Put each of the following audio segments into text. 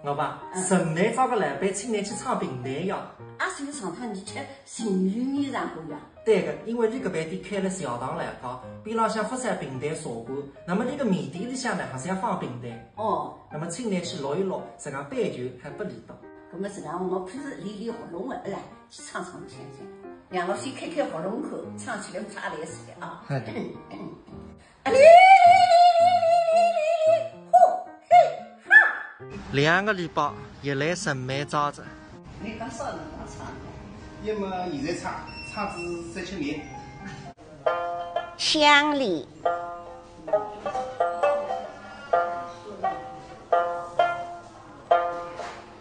老爸，城内找个老板请你去唱平台呀？阿是上趟你吃情侣米然后呀？对个，因为你搿爿店开了小堂来讲，边浪向不产平台茶馆，那么你个面店里向呢还是要放平台。哦，那么请你去录一录，这个版权还不理到。咁么这个我平时练喉咙的，来去唱唱看看，让我先开喉咙口，唱起来不差来似的啊。好的。2个礼拜又来审美早子。你讲啥人讲唱？要么现在唱至3千年。乡里。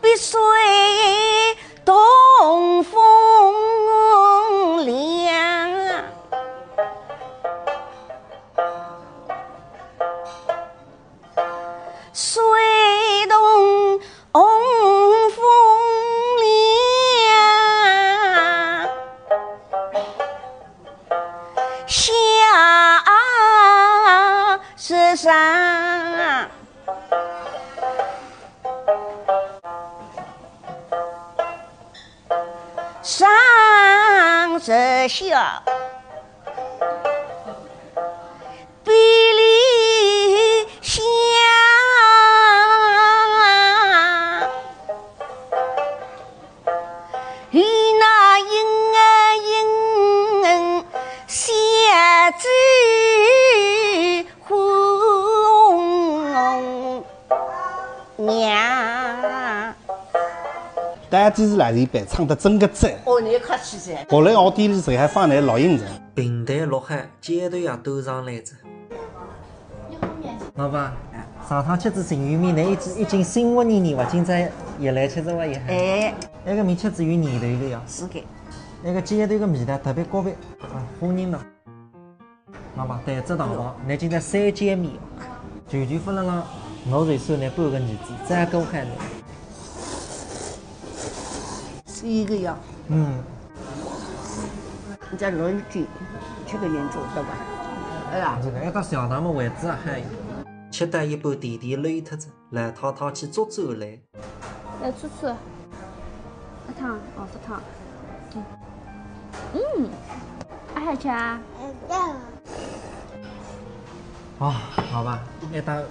碧水东风凉，水东风凉，下雪山。上着下，比里香，与那莺相知红娘。大电视垃圾版唱得真个赞。哦，你客气噻。后来我店里头还放台录音棚。平台落海，街头也端上来着。老爸，上趟吃子情鱼面，那一斤新活黏黏，勿今朝也来吃这个也。哎，那个面吃子有年头的呀。是的。那个街头个味道特别高别，欢迎侬。老爸，对只糖糖，你今朝3斤面，全不能让我随手拿半个儿子，再给我看你。是一个呀。嗯。你在轮转，这个人做对吧？哎呀，这个一到小堂么位置还有，吃得一半甜甜累脱子，来套套去做走来。来吃吃，不烫哦，不烫。还吃啊？啊，好吧，一打下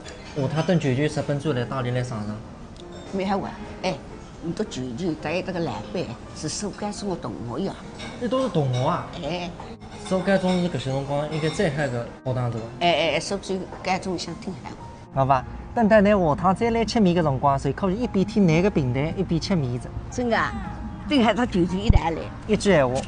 趟等舅舅日本转来，到你来上上。没还玩，哎。你的舅舅带这个老板是手干中的同学呀？你都是同学啊？哎，手干中是搿些辰光应该最嗨个学堂对伐？哎，手干中想挺嗨。好吧，等待你下趟再来吃面个辰光，就可以一边听你个平台，一边吃面子。真的啊？等下他舅舅一来，一句闲话。